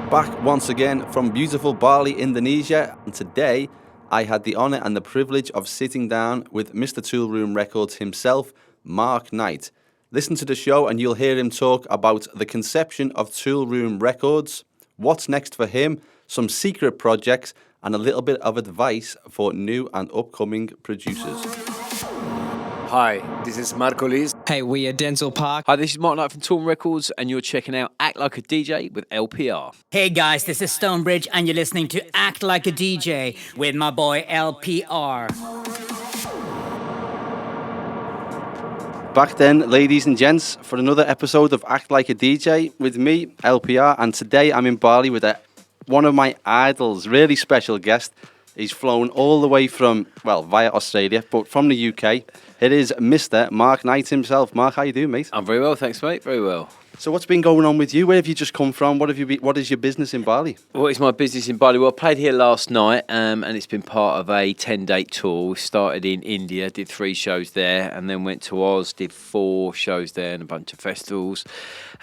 Back once again from beautiful Bali, Indonesia, and today I had the honour and the privilege of sitting down with Mr. Toolroom Records himself, Mark Knight. Listen to the show and you'll hear him talk about the conception of Toolroom Records, what's next for him, some secret projects, and a little bit of advice for new and upcoming producers. Hi, this is Marco Liz. Hey, we are Denzel Park. Hi, this is Mark Knight from Toolroom Records, and you're checking out Act Like a DJ with LPR. Hey guys, this is Stonebridge, and you're listening to Act Like a DJ with my boy LPR. Back then, ladies and gents, for another episode of Act Like a DJ with me, LPR, and today I'm in Bali with one of my idols, really special guest. He's flown all the way from, via Australia, but from the UK. It is Mr. Mark Knight himself. Mark, how you doing, mate? I'm very well, thanks, mate. Very well. So what's been going on with you? Where have you just come from? What is your business in Bali? What is my business in Bali? Well, I played here last night, and it's been part of a 10-day tour. We started in India, did 3 shows there, and then went to Oz, did 4 shows there and a bunch of festivals,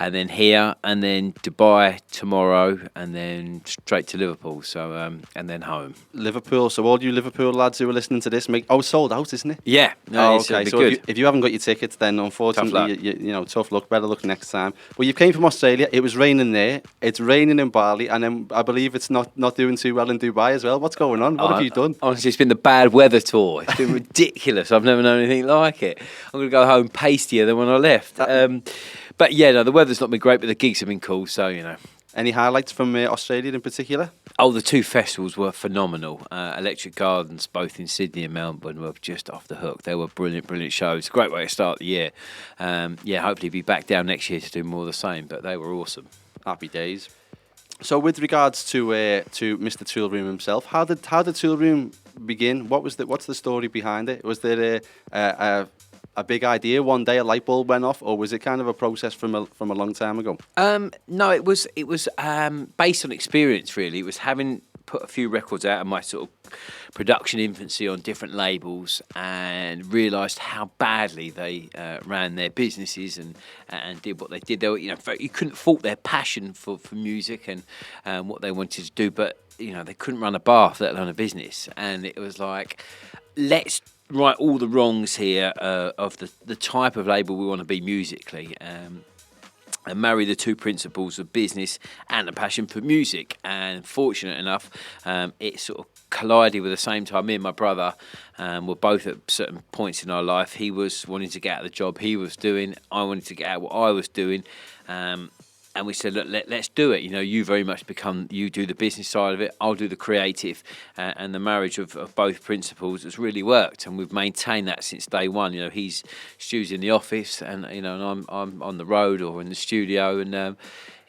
and then here, and then Dubai tomorrow, and then straight to Liverpool, and then home. Liverpool. So all you Liverpool lads who are listening to this, sold out, isn't it? Yeah. No, okay. So if you haven't got your tickets, then unfortunately, tough luck. Better luck next time. Well, you came from Australia. It was raining there. It's raining in Bali, and then I believe it's not doing too well in Dubai as well. What's going on? What have you done? Honestly, it's been the bad weather tour. It's been ridiculous. I've never known anything like it. I'm going to go home pastier than when I left. But yeah, no, the weather's not been great, but the gigs have been cool. So Any highlights from Australia in particular? Oh, the 2 festivals were phenomenal. Electric Gardens, both in Sydney and Melbourne, were just off the hook. They were brilliant shows. Great way to start the year. Hopefully be back down next year to do more of the same, but they were awesome. Happy days. So with regards to Mr. Toolroom himself, how did Toolroom begin? What's the story behind it? Was there a big idea one day, a light bulb went off, or was it kind of a process from a long time ago? No, it was based on experience, really. It was having put a few records out of my sort of production infancy on different labels, and realised how badly they ran their businesses and did what they did. They were, you couldn't fault their passion for music and what they wanted to do, but they couldn't run a bath, let alone a business. And it was like, let's right all the wrongs here of the type of label we want to be musically, and marry the 2 principles of business and a passion for music. And fortunate enough, it sort of collided with the same time. Me and my brother were both at certain points in our life. He was wanting to get out of the job he was doing. I wanted to get out what I was doing. And we said, look, let's do it. You very much you do the business side of it, I'll do the creative, and the marriage of both principles has really worked, and we've maintained that since day one. Stu's in the office, and and I'm on the road or in the studio, and it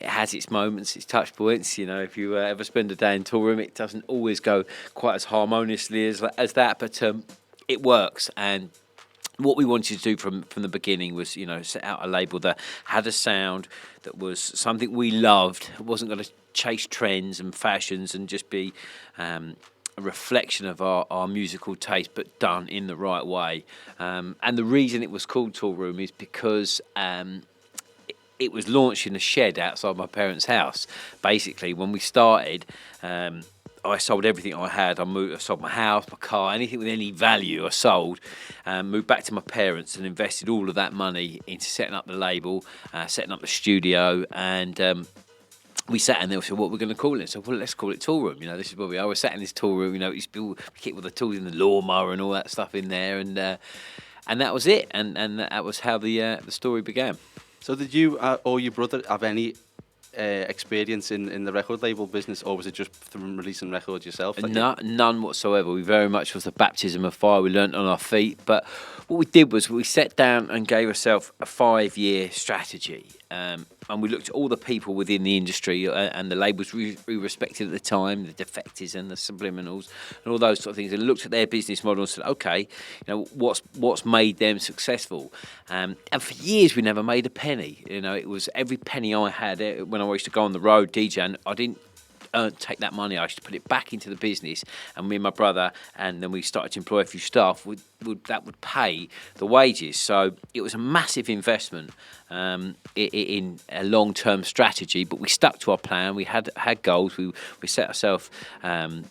has its moments, its touch points. If you ever spend a day in Toolroom, it doesn't always go quite as harmoniously as that, but it works. And what we wanted to do from the beginning was, set out a label that had a sound that was something we loved. It wasn't going to chase trends and fashions and just be a reflection of our musical taste, but done in the right way. And the reason it was called Toolroom is because it was launched in a shed outside my parents' house. Basically, when we started, I sold everything I had. I sold my house, my car, anything with any value I sold. Moved back to my parents and invested all of that money into setting up the label, setting up the studio, and we sat in there and said, what we're going to call it? So, let's call it Toolroom. This is where we are. We're sat in this Toolroom. We keep all the tools in the lawnmower and all that stuff in there, and that was it. And that was how the story began. So did you or your brother have any experience in the record label business, or was it just from releasing records yourself? None whatsoever. We very much was the baptism of fire. We learnt on our feet, but what we did was we sat down and gave ourselves a 5-year strategy, and we looked at all the people within the industry and the labels we respected at the time, the Defectors and the Subliminals and all those sort of things, and looked at their business model and said, okay, what's made them successful, and for years we never made a penny. It was every penny I had when I used to go on the road DJing. take that money, I used to put it back into the business, and me and my brother, and then we started to employ a few staff, that would pay the wages. So it was a massive investment in a long-term strategy, but we stuck to our plan. We had goals. We set ourselves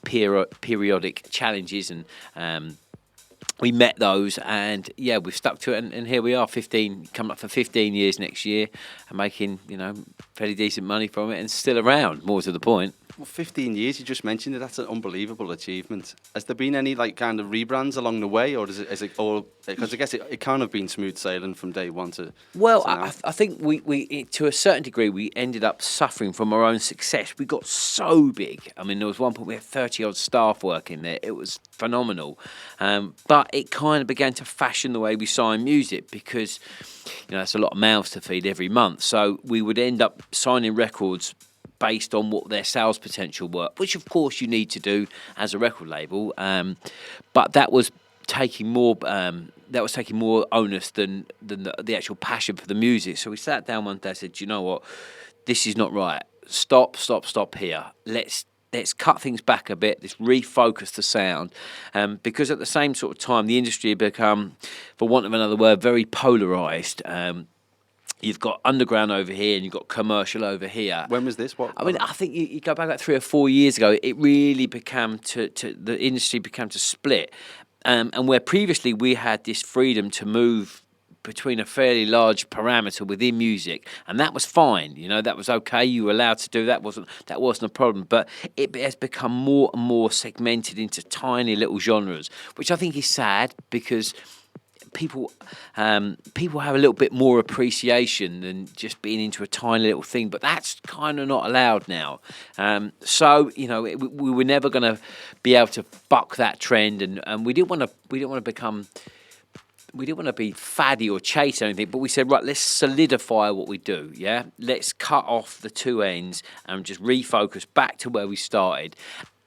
periodic challenges, and we met those, and yeah, we've stuck to it, and here we are, coming up for 15 years next year, and making, fairly decent money from it, and still around, more to the point. Well, 15 years, you just mentioned it. That's an unbelievable achievement. Has there been any kind of rebrands along the way, or is it all? Because I guess it can't have been smooth sailing from day one to. Well, to now. I think we to a certain degree we ended up suffering from our own success. We got so big. I mean, there was one point we had 30 odd staff working there. It was phenomenal, but it kind of began to fashion the way we sign music, because that's a lot of mouths to feed every month. So we would end up signing records based on what their sales potential were, which of course you need to do as a record label. But that was taking more onus than the actual passion for the music. So we sat down one day and said, you know what, this is not right. Stop here. Let's cut things back a bit. Let's refocus the sound, because at the same sort of time, the industry had become, for want of another word, very polarised. You've got underground over here, and you've got commercial over here. When was this? What? I mean, I think you go back like 3 or 4 years ago. It really became the industry began to split, and where previously we had this freedom to move between a fairly large parameter within music, and that was fine. That was okay. You were allowed to do that. That wasn't a problem. But it has become more and more segmented into tiny little genres, which I think is sad, because people have a little bit more appreciation than just being into a tiny little thing, but that's kind of not allowed now. So we were never going to be able to buck that trend, and we didn't want to be faddy or chase anything, but we said, right, let's solidify what we do. Yeah, let's cut off the two ends and just refocus back to where we started.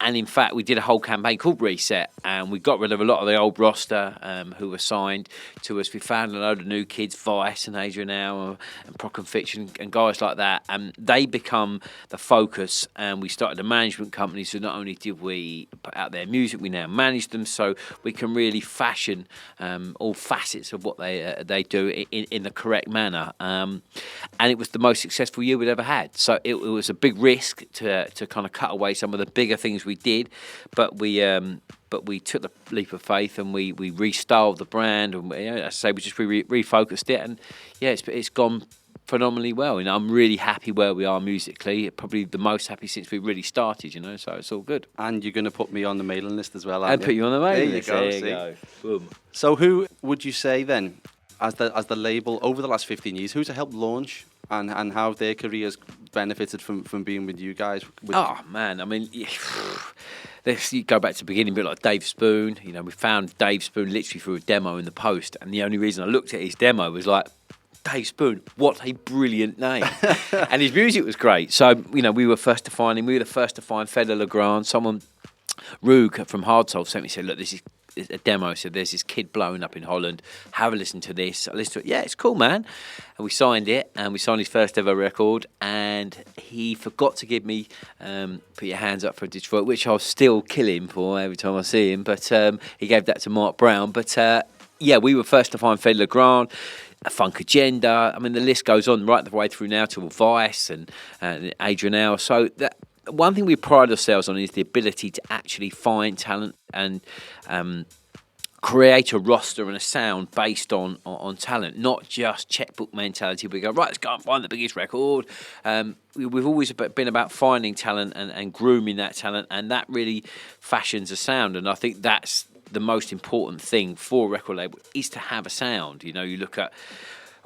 And in fact, we did a whole campaign called Reset, and we got rid of a lot of the old roster who were signed to us. We found a load of new kids, Vice and Adrian Hour and Proc and Fiction and guys like that, and they become the focus. And we started a management company, so not only did we put out their music, we now manage them, so we can really fashion all facets of what they do in the correct manner. And it was the most successful year we'd ever had. So it was a big risk to kind of cut away some of the bigger things we did, but we took the leap of faith, and we restyled the brand, and as I say, we just refocused it, and it's gone phenomenally well. I'm really happy where we are musically, probably the most happy since we really started, so it's all good. And you're going to put me on the mailing list as well, and put you on the mailing list. There you go. Boom. So who would you say then, as the label over the last 15 years, who's helped launch and how have their careers benefited from being with you guys? Oh man, I mean, you go back to the beginning, a bit like Dave Spoon. We found Dave Spoon literally through a demo in the post, and the only reason I looked at his demo was like, Dave Spoon, what a brilliant name. And his music was great. So, we were first to find him. We were the first to find Fedor Legrand. Someone, Rug from Hard Soul, sent me and said, look, this is a demo. So there's this kid blowing up in Holland. Have a listen to this. I listened to it. Yeah, it's cool, man. And we signed it, and we signed his first ever record. And he forgot to give me Put Your Hands Up for Detroit, which I'll still kill him for every time I see him. But he gave that to Mark Brown. But we were first to find Fedor Legrand, a Funk Agenda. I mean, the list goes on right the way through now to Vice and Adrian Hour. So that. One thing we pride ourselves on is the ability to actually find talent and create a roster and a sound based on talent, not just checkbook mentality. We go, right, let's go and find the biggest record. We've always been about finding talent and grooming that talent, and that really fashions a sound. And I think that's the most important thing for a record label, is to have a sound. You look at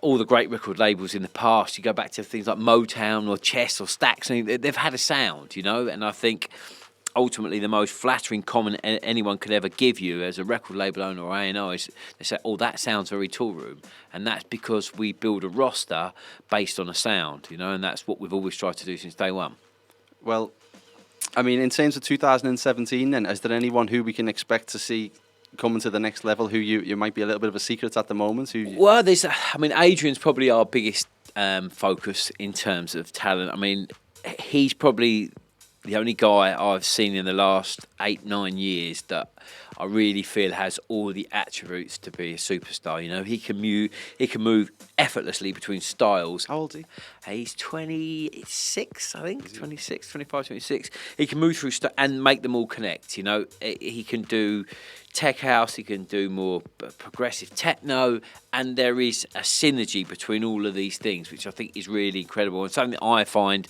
all the great record labels in the past, you go back to things like Motown or Chess or Stax, and they've had a sound, and I think ultimately the most flattering comment anyone could ever give you as a record label owner or A&R is they say, oh, that sounds very Toolroom, and that's because we build a roster based on a sound, and that's what we've always tried to do since day one. Well, I mean, in terms of 2017 then, is there anyone who we can expect to see coming to the next level, who you might be a little bit of a secret at the moment? Well, Adrian's probably our biggest focus in terms of talent. I mean, he's probably the only guy I've seen in the last 8-9 years that I really feel has all the attributes to be a superstar. You know, he can move effortlessly between styles. How old is he? He's 26, I think, 26, 25, 26. He can move through and make them all connect. You know, he can do tech house, he can do more progressive techno, and there is a synergy between all of these things, which I think is really incredible and something that I find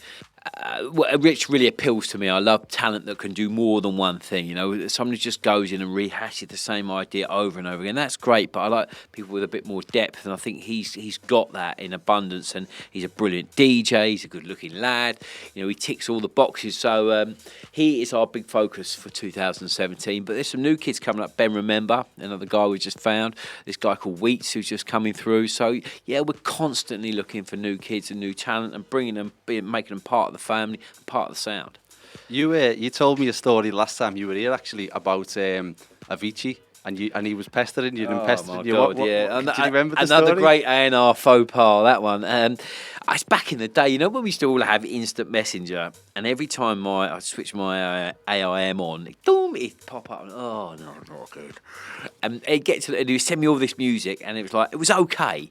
Rich really appeals to me. I love talent that can do more than one thing. You know, somebody just goes in and rehashes the same idea over and over again. That's great, but I like people with a bit more depth, and I think he's got that in abundance. And he's a brilliant DJ. He's a good-looking lad. You know, he ticks all the boxes. So he is our big focus for 2017. But there's some new kids coming up. Ben Remember, another guy we just found. This guy called Wheats, who's just coming through. So yeah, we're constantly looking for new kids and new talent and bringing them, making them part of the family, part of the sound. You told me a story last time you were here actually about Avicii, and he was pestering you and pestering you. God, what, yeah. do you remember the another story? great A&R faux pas, that one. It's back in the day, you know, when we used to all have instant messenger, and every time I switch my AIM on, it'd pop up, and, oh no, not good. And he'd he'd send me all this music, and it was like, it was okay,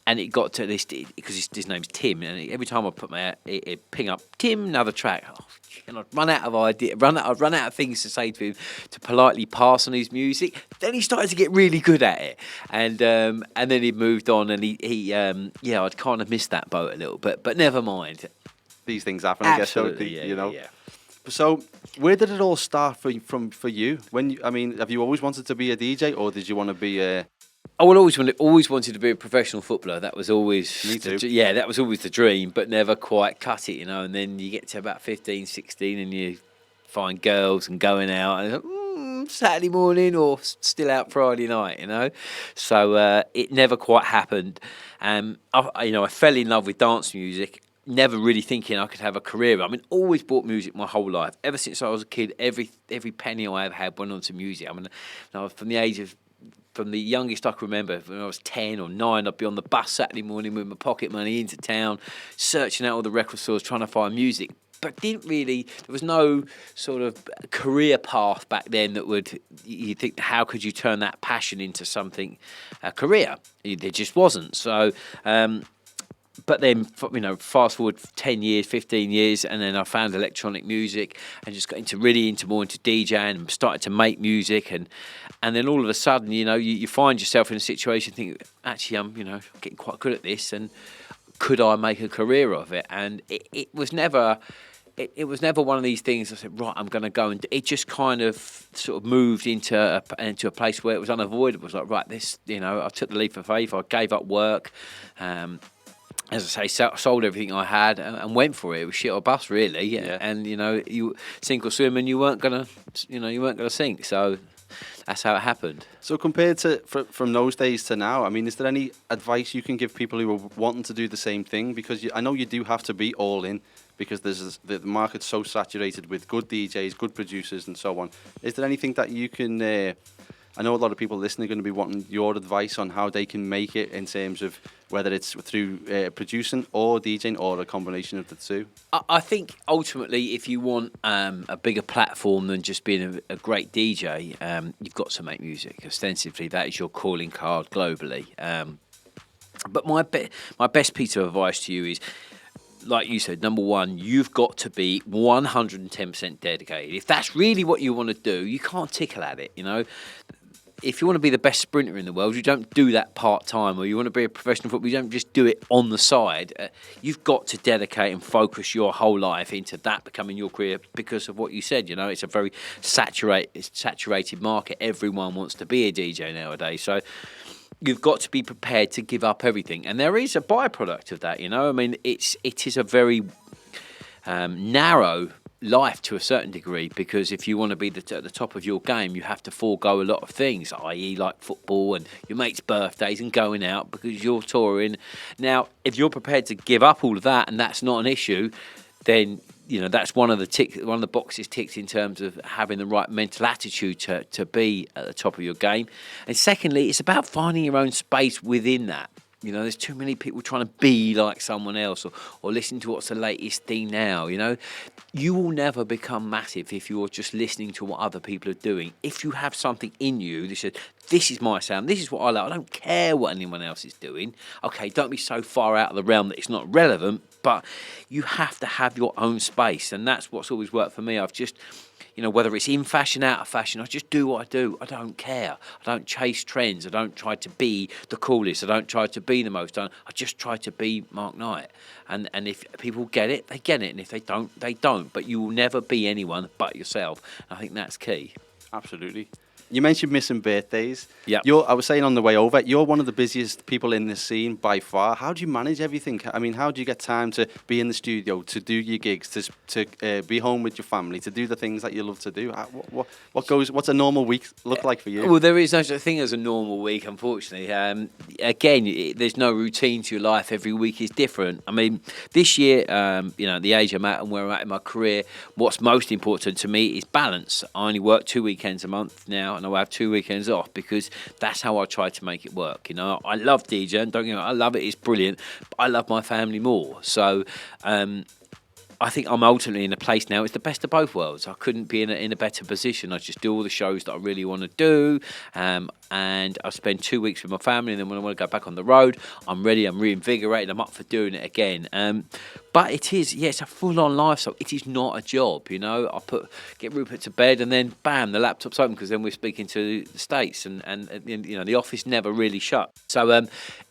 and it got to this, because his name's Tim, and every time I put it'd ping up, Tim, another track. Oh, and I'd run out of things to say to him to politely pass on his music. Then he started to get really good at it, and then he moved on, and I'd kind of missed that boat a little bit, but never mind. These things happen, I guess. You know. Yeah. So, where did it all start for you? Have you always wanted to be a DJ, or did you want to be a? I always wanted to be a professional footballer. That was always Me too. that was always the dream, but never quite cut it, you know. And then you get to about 15, 16, and you find girls and going out, and Saturday morning or still out Friday night, you know. So it never quite happened. I fell in love with dance music. Never really thinking I could have a career. I mean, always bought music my whole life. Ever since I was a kid, every penny I ever had went on to music. I mean, I was from the youngest I can remember, when I was 10 or 9, I'd be on the bus Saturday morning with my pocket money into town, searching out all the record stores, trying to find music. But there was no sort of career path back then that you think, how could you turn that passion into something, a career? There just wasn't. So, but then, fast forward 10 years, 15 years, and then I found electronic music and just got more into DJing and started to make music. And then all of a sudden, you find yourself in a situation thinking, actually, I'm getting quite good at this, and could I make a career of it? And it was never one of these things I said, right, I'm going to go, and it just kind of sort of moved into a place where it was unavoidable. It was like, right, I took the leap of faith. I gave up work. As I say, sold everything I had and went for it. It was shit or bust, really. Yeah. And you sink or swim, and you weren't gonna sink. So that's how it happened. So compared to from those days to now, I mean, is there any advice you can give people who are wanting to do the same thing? Because I know you do have to be all in, because the market's so saturated with good DJs, good producers, and so on. Is there anything that you can? I know a lot of people listening are going to be wanting your advice on how they can make it, in terms of whether it's through producing or DJing or a combination of the two. I think ultimately, if you want a bigger platform than just being a great DJ, you've got to make music. Ostensibly, that is your calling card globally. But my best piece of advice to you is, like you said, number one, you've got to be 110% dedicated. If that's really what you want to do, you can't tickle at it, If you want to be the best sprinter in the world, you don't do that part-time, or you want to be a professional footballer, you don't just do it on the side. You've got to dedicate and focus your whole life into that becoming your career, because of what you said. It's a very saturated market. Everyone wants to be a DJ nowadays. So you've got to be prepared to give up everything. And there is a byproduct of that, I mean, it is a very narrow life to a certain degree, because if you want to be at the top of your game, you have to forego a lot of things, i.e. like football and your mates' birthdays and going out, because you're touring. Now, if you're prepared to give up all of that, and that's not an issue, then that's one of the boxes ticked in terms of having the right mental attitude to be at the top of your game. And secondly, it's about finding your own space within that. You know, there's too many people trying to be like someone else or listen to what's the latest thing now, you know. You will never become massive if you're just listening to what other people are doing. If you have something in you that says, this is my sound, this is what I like, I don't care what anyone else is doing. Okay, don't be so far out of the realm that it's not relevant, but you have to have your own space. And that's what's always worked for me. I've just... You know, whether it's in fashion, out of fashion, I just do what I do. I don't care. I don't chase trends. I don't try to be the coolest. I don't try to be the most done. I just try to be Mark Knight. And if people get it, they get it. And if they don't, they don't. But you will never be anyone but yourself. And I think that's key. Absolutely. You mentioned missing birthdays. Yeah. I was saying on the way over, you're one of the busiest people in this scene by far. How do you manage everything? I mean, how do you get time to be in the studio, to do your gigs, to be home with your family, to do the things that you love to do? What's a normal week look like for you? Well, there is no such thing as a normal week, unfortunately. Again, there's no routine to your life. Every week is different. I mean, this year, you know, the age I'm at and where I'm at in my career, what's most important to me is balance. I only work 2 weekends a month now, and I'll have 2 weekends off because that's how I try to make it work. You know, I love DJing, don't get me wrong, I love it, it's brilliant, but I love my family more. So I think I'm ultimately in a place now, it's the best of both worlds. I couldn't be in a better position. I just do all the shows that I really want to do, and I spend 2 weeks with my family, and then when I want to go back on the road, I'm ready, I'm reinvigorated, I'm up for doing it again. But it is, it's a full-on lifestyle. It is not a job, you know. Get Rupert to bed, and then bam, the laptop's open because then we're speaking to the States, and you know the office never really shut. So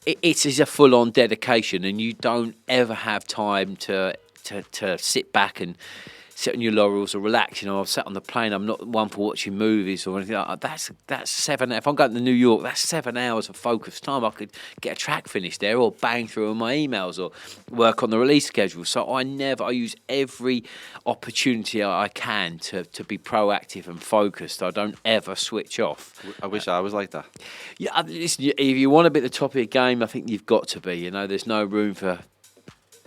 it is a full-on dedication, and you don't ever have time to sit back and sit on your laurels or relax. You know, I've sat on the plane. I'm not one for watching movies or anything like that. That's 7. If I'm going to New York, that's 7 hours of focused time. I could get a track finished there, or bang through all my emails, or work on the release schedule. So I use every opportunity I can to be proactive and focused. I don't ever switch off. I wish I was like that. Yeah, listen, if you want to be at the top of your game, I think you've got to be. You know, there's no room for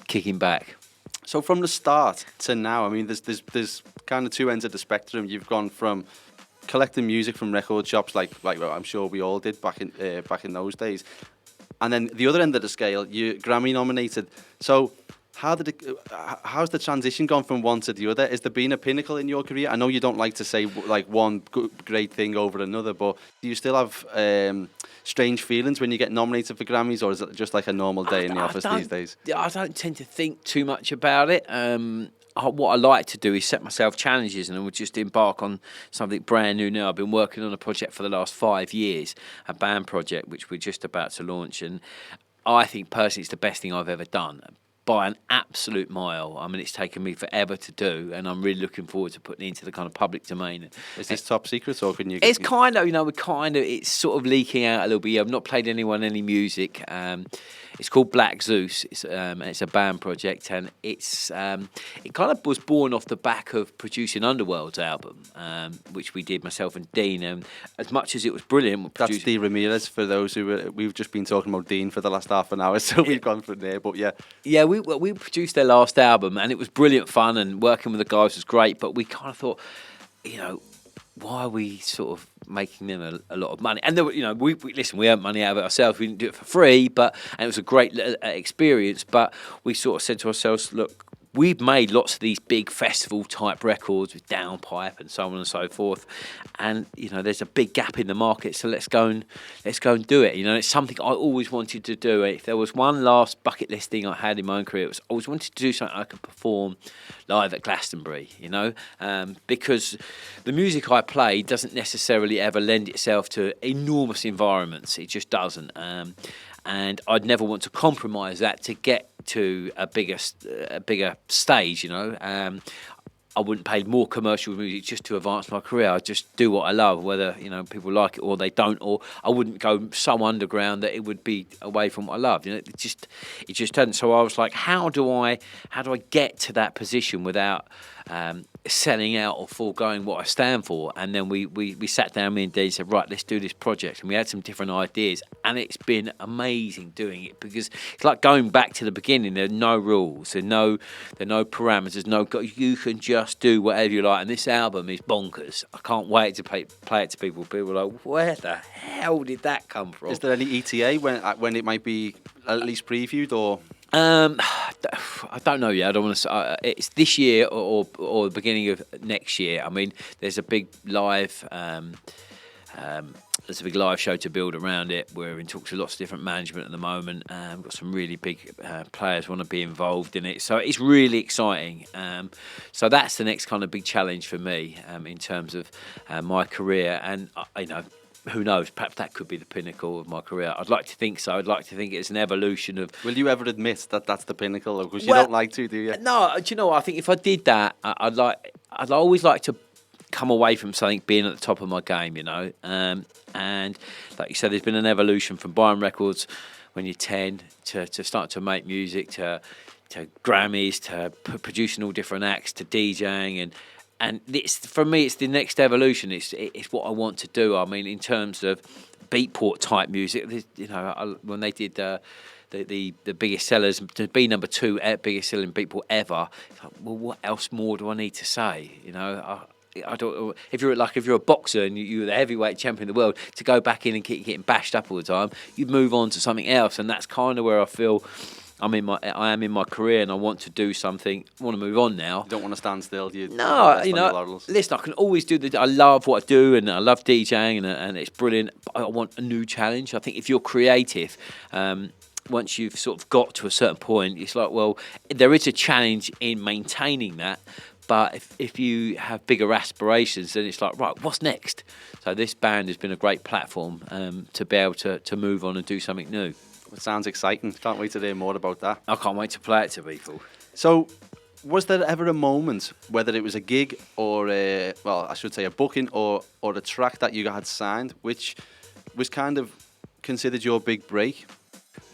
kicking back. So from the start to now, I mean, there's kind of two ends of the spectrum. You've gone from collecting music from record shops, like I'm sure we all did back in those days, and then the other end of the scale, you Grammy nominated. So how's the transition gone from one to the other? Has there been a pinnacle in your career? I know you don't like to say like one great thing over another, but do you still have strange feelings when you get nominated for Grammys, or is it just like a normal day in the office these days? I don't tend to think too much about it. What I like to do is set myself challenges, and I would just embark on something brand new now. I've been working on a project for the last 5 years, a band project, which we're just about to launch, and I think personally it's the best thing I've ever done. By an absolute mile. I mean, it's taken me forever to do, and I'm really looking forward to putting it into the kind of public domain. Is this top secret, or can you? It's kind of, it's sort of leaking out a little bit. I've not played anyone any music. It's called Black Zeus. It's a band project, and it kind of was born off the back of producing Underworld's album, which we did, myself and Dean. And as much as it was brilliant, that's Dean Ramirez. For those we've just been talking about Dean for the last half an hour, so we've gone from there. But yeah. We produced their last album, and it was brilliant fun, and working with the guys was great. But we kind of thought, why are we sort of making them a lot of money? And there were, we earned money out of it ourselves. We didn't do it for free, and it was a great experience. But we sort of said to ourselves, look, we've made lots of these big festival type records with downpipe and so on and so forth, and there's a big gap in the market. So let's go and do it. It's something I always wanted to do. If there was one last bucket list thing I had in my own career, it was I always wanted to do something I could perform live at Glastonbury. Because the music I play doesn't necessarily ever lend itself to enormous environments. It just doesn't. And I'd never want to compromise that to get to a bigger stage. I wouldn't pay more commercial music just to advance my career. I just do what I love, whether people like it or they don't. Or I wouldn't go so underground that it would be away from what I love. It just doesn't. So I was like, how do I get to that position without selling out or foregoing what I stand for? And then we sat down, me and Dean, said, right, let's do this project. And we had some different ideas, and it's been amazing doing it, because it's like going back to the beginning. There are no rules, there are no parameters, you can just just do whatever you like. And this album is bonkers. I can't wait to play it to people. People are like, where the hell did that come from? Is there any ETA when it might be at least previewed, or? I don't know yet. I don't want to. It's this year or the beginning of next year. I mean, there's a big live. There's a big live show to build around it. We're in talks with lots of different management at the moment. We've got some really big players want to be involved in it. So it's really exciting. So that's the next kind of big challenge for me in terms of my career. And, who knows, perhaps that could be the pinnacle of my career. I'd like to think so. I'd like to think it's an evolution of... Will you ever admit that that's the pinnacle? Because you don't like to, do you? No, do you know what? I think if I did that, I'd always like to come away from something being at the top of my game, and like you said, there's been an evolution from buying records when you're 10 to start to make music, to Grammys, to producing all different acts, to DJing, and it's, for me, it's the next evolution. It's what I want to do. I mean, in terms of beatport type music, when they did the biggest sellers, to be number 2 biggest selling beatport ever, it's like, well, what else more do I need to say? I don't. If you're a boxer and you're the heavyweight champion of the world, to go back in and keep getting bashed up all the time, you move on to something else, and that's kind of where I feel I am in my career, and I want to do something. I want to move on now. You don't want to stand still, do you? Listen, I can always do I love what I do, and I love DJing, and it's brilliant. But I want a new challenge. I think if you're creative, once you've sort of got to a certain point, it's like, well, there is a challenge in maintaining that. But if you have bigger aspirations, then it's like, right, what's next? So this band has been a great platform to be able to move on and do something new. It sounds exciting. Can't wait to hear more about that. I can't wait to play it to people. So, was there ever a moment, whether it was a gig or a booking or a track that you had signed, which was kind of considered your big break?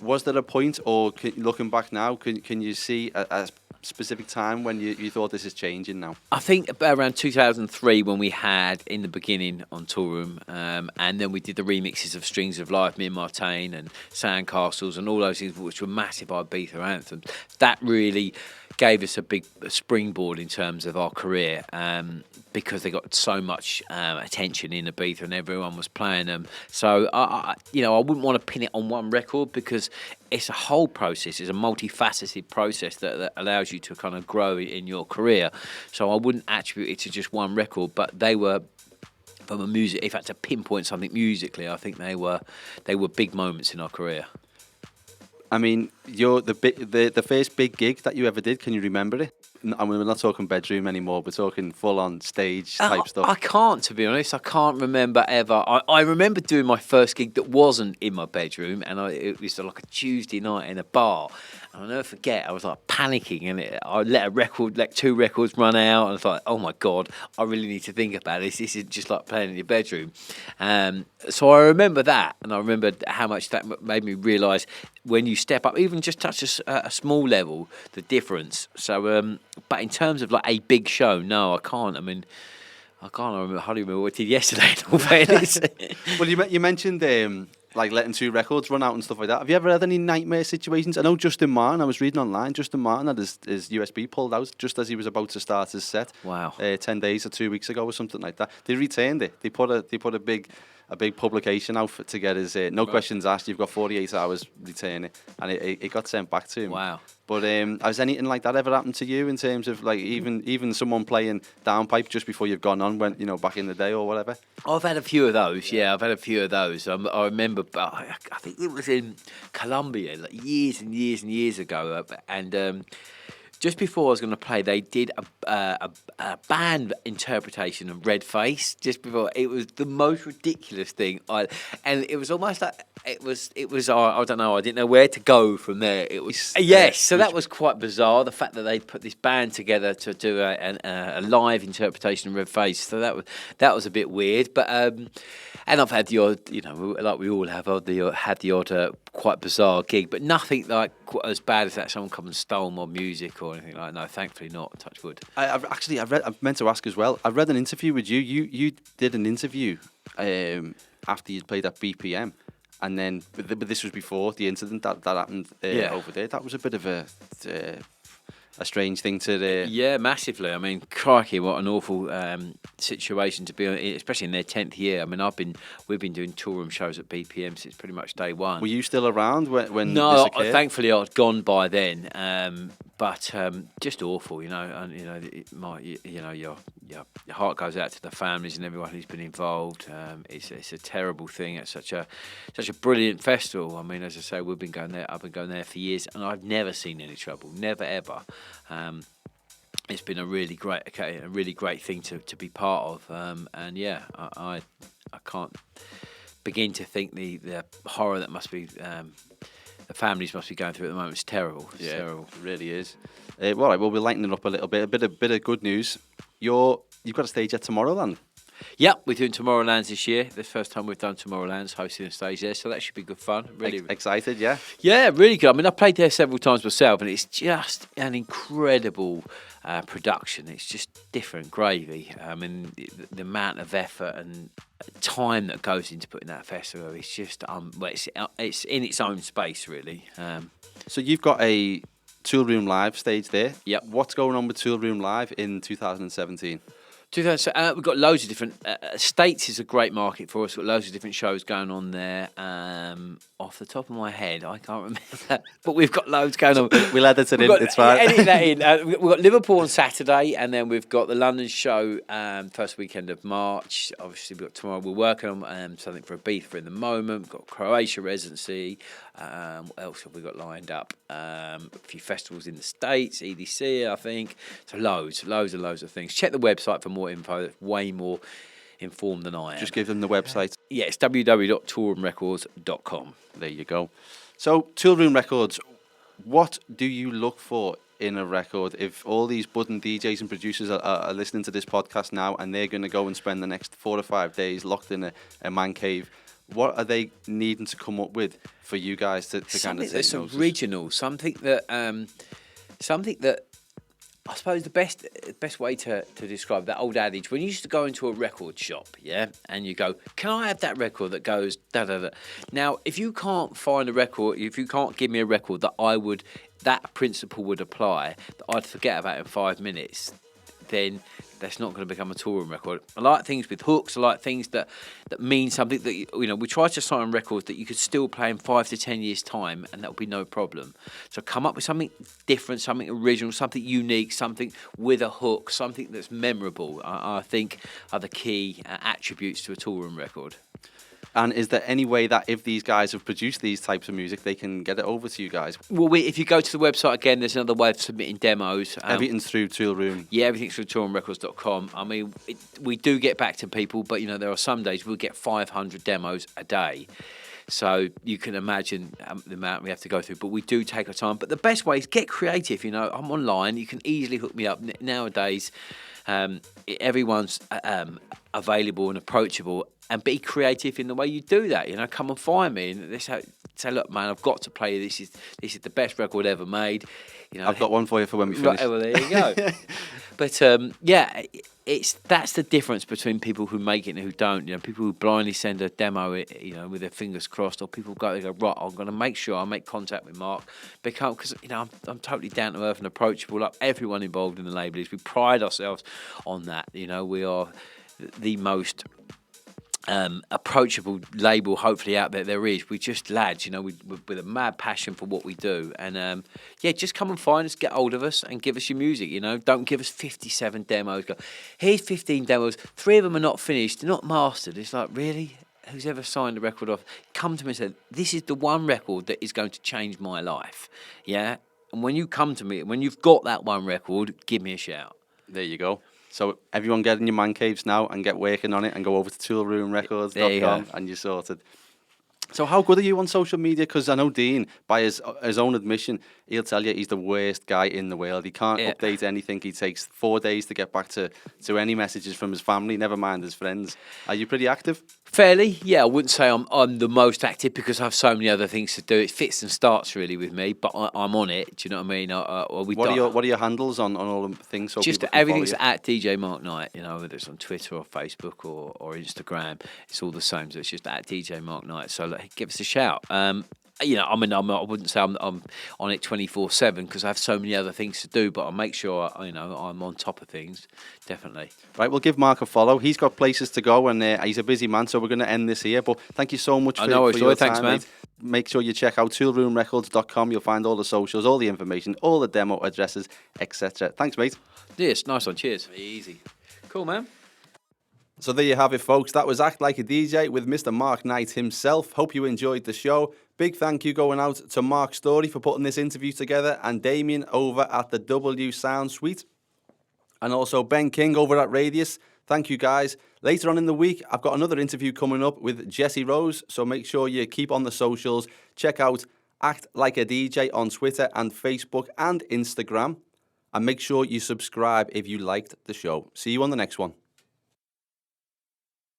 Was there a point, or looking back now, can you see a specific time when you thought this is changing now? I think around 2003, when we had in the beginning on Toolroom, and then we did the remixes of Strings of Life, me and Martine, and Sandcastles, and all those things, which were massive Ibiza anthems. That really gave us a big springboard in terms of our career, because they got so much attention in Ibiza and everyone was playing them. So I wouldn't want to pin it on one record, because it's a whole process. It's a multifaceted process that allows you to kind of grow in your career. So I wouldn't attribute it to just one record, but they were, from a music, if I had to pinpoint something musically, I think they were big moments in our career. I mean, the first big gig that you ever did, can you remember it? I mean, we're not talking bedroom anymore. We're talking full-on stage type stuff. I can't, to be honest. I can't remember ever. I remember doing my first gig that wasn't in my bedroom, and it was like a Tuesday night in a bar. And I'll never forget, I was like panicking, and I let 2 records run out, and I was like, oh my God, I really need to think about this. This is just like playing in your bedroom. So I remember that, and I remember how much that made me realise when you step up, even just touch a small level, the difference. So, but in terms of like a big show, no, I can't. I mean, I hardly remember what I did yesterday, in all fairness. Well, you mentioned like letting 2 records run out and stuff like that. Have you ever had any nightmare situations? I know Justin Martin, I was reading online, Justin Martin had his USB pulled out just as he was about to start his set. Wow. 10 days or 2 weeks ago or something like that. They returned it. They put a big publication out to get his no questions asked. You've got 48 hours, return it, and it got sent back to him. Wow. But has anything like that ever happened to you, in terms of like even someone playing downpipe just before you've gone on, when back in the day or whatever? I've had a few of those. Yeah, I've had a few of those. I remember, I think it was in Colombia, like years and years and years ago, and. Just before I was going to play, they did a band interpretation of Red Face. Just before, it was the most ridiculous thing. And it was almost like it was. I don't know. I didn't know where to go from there. It was yes. So that was quite bizarre. The fact that they put this band together to do a live interpretation of Red Face. So that was a bit weird. But and I've had the odd, like we all have, had the odd quite bizarre gig, but nothing like as bad as that. Someone come and stole my music or anything like that. No, thankfully not. Touch wood. I've meant to ask as well. I've read an interview with you. You did an interview after you'd played at BPM, and then but this was before the incident that happened over there. That was a bit of a a strange thing to. Yeah, massively. I mean, crikey, what an awful situation to be in, especially in their 10th year. I mean, we've been doing toolroom shows at BPM since pretty much day one. Were you still around when No, this occurred? thankfully I'd gone by then. But just awful, you know. And your heart goes out to the families and everyone who's been involved. It's a terrible thing. It's such a brilliant festival. I mean, as I say, I've been going there for years, and I've never seen any trouble, never ever. It's been a really great thing to be part of. And yeah, I can't begin to think the horror that must be. The families must be going through at the moment. It's terrible. It's terrible. It really is. Well, we'll lighten it up a little bit. A bit of good news. You've got a stage at Tomorrowland. Yeah, we're doing Tomorrowlands this year. The first time we've done Tomorrowlands, hosting a stage there, so that should be good fun. Really Excited, yeah? Yeah, really good. I mean, I've played there several times myself, and it's just an incredible production. It's just different gravy. I mean, the amount of effort and time that goes into putting that festival, it's just it's in its own space, really. So you've got a Toolroom Live stage there. Yep. What's going on with Toolroom Live in 2017? We've got loads of different. States is a great market for us. We've got loads of different shows going on there. Off the top of my head, I can't remember that, but we've got loads going on. We'll edit it in. It's fine. Edit that in. We've got Liverpool on Saturday, and then we've got the London show first weekend of March. Obviously, we've got tomorrow. We're working on something for Ibiza in the moment. We've got Croatia residency. What else have we got lined up? A few festivals in the States, EDC, I think. So loads of things. Check the website for more info. That's way more informed than I am. Just give them the website. Yeah, it's www.toolroomrecords.com. There you go. So, Toolroom Records, what do you look for in a record? If all these budding DJs and producers are listening to this podcast now and they're going to go and spend the next 4 or 5 days locked in a man cave, what are they needing to come up with for you guys to kind of take that's notice? original, something that I suppose the best way to describe that old adage, when you used to go into a record shop, yeah, and you go, can I have that record that goes da da da? Now, if you can't find a record, if you can't give me a record that principle would apply, that I'd forget about in 5 minutes, then that's not going to become a touring record. I like things with hooks. I like things that mean something. That we try to sign records that you could still play in 5 to 10 years' time, and that will be no problem. So come up with something different, something original, something unique, something with a hook, something that's memorable. I think are the key attributes to a touring record. And is there any way that if these guys have produced these types of music, they can get it over to you guys? Well, if you go to the website again, there's another way of submitting demos. Everything's through Toolroom. Yeah, everything's through toolroomrecords.com. I mean, we do get back to people, but there are some days we'll get 500 demos a day. So you can imagine the amount we have to go through, but we do take our time. But the best way is get creative. I'm online. You can easily hook me up nowadays. Everyone's available and approachable, and be creative in the way you do that. Come and find me and say, look, man, I've got to play you. This is the best record ever made. I've got one for you for when we finish. Right, well, there you go. But that's the difference between people who make it and who don't. People who blindly send a demo, with their fingers crossed, or people they go, right, I'm going to make sure I make contact with Mark, because I'm totally down to earth and approachable, like everyone involved in the label is. We pride ourselves on that. We are the most approachable label hopefully out there is. We're just lads, with a mad passion for what we do, and just come and find us, get hold of us and give us your music. Don't give us 57 demos. Go, here's 15 demos, 3 of them are not finished, they're not mastered. It's like, really? Who's ever signed a record off? Come to me and say, this is the one record that is going to change my life. Yeah, and when you come to me, when you've got that one record, give me a shout. There you go. So everyone get in your man caves now and get working on it and go over to toolroomrecords.com and you're sorted. So how good are you on social media? Because I know Dean, by his own admission, he'll tell you he's the worst guy in the world. He can't update anything. He takes 4 days to get back to any messages from his family, never mind his friends. Are you pretty active? Fairly, yeah. I wouldn't say I'm the most active because I have so many other things to do. It fits and starts really with me, but I'm on it. Do you know what I mean? What are your handles on all the things? So just everything's at DJ Mark Knight. Whether it's on Twitter or Facebook or Instagram, it's all the same. So it's just at DJ Mark Knight. So give us a shout. You know, I mean, I wouldn't say I'm on it 24/7 because I have so many other things to do. But I make sure, you know, I'm on top of things. Definitely. Right, we'll give Mark a follow. He's got places to go, and he's a busy man, so we're going to end this here. But thank you so much for your time, Thanks, man. mate. Make sure you check out toolroomrecords.com. You'll find all the socials, all the information, all the demo addresses, etc. Thanks, mate. Yes, nice one. Cheers. Easy. Cool, man. So there you have it, folks. That was Act Like a DJ with Mr. Mark Knight himself. Hope you enjoyed the show. Big thank you going out to Mark Story for putting this interview together, and Damien over at the W Sound Suite, and also Ben King over at Radius. Thank you, guys. Later on in the week, I've got another interview coming up with Jesse Rose, so make sure you keep on the socials. Check out Act Like a DJ on Twitter and Facebook and Instagram, and make sure you subscribe if you liked the show. See you on the next one.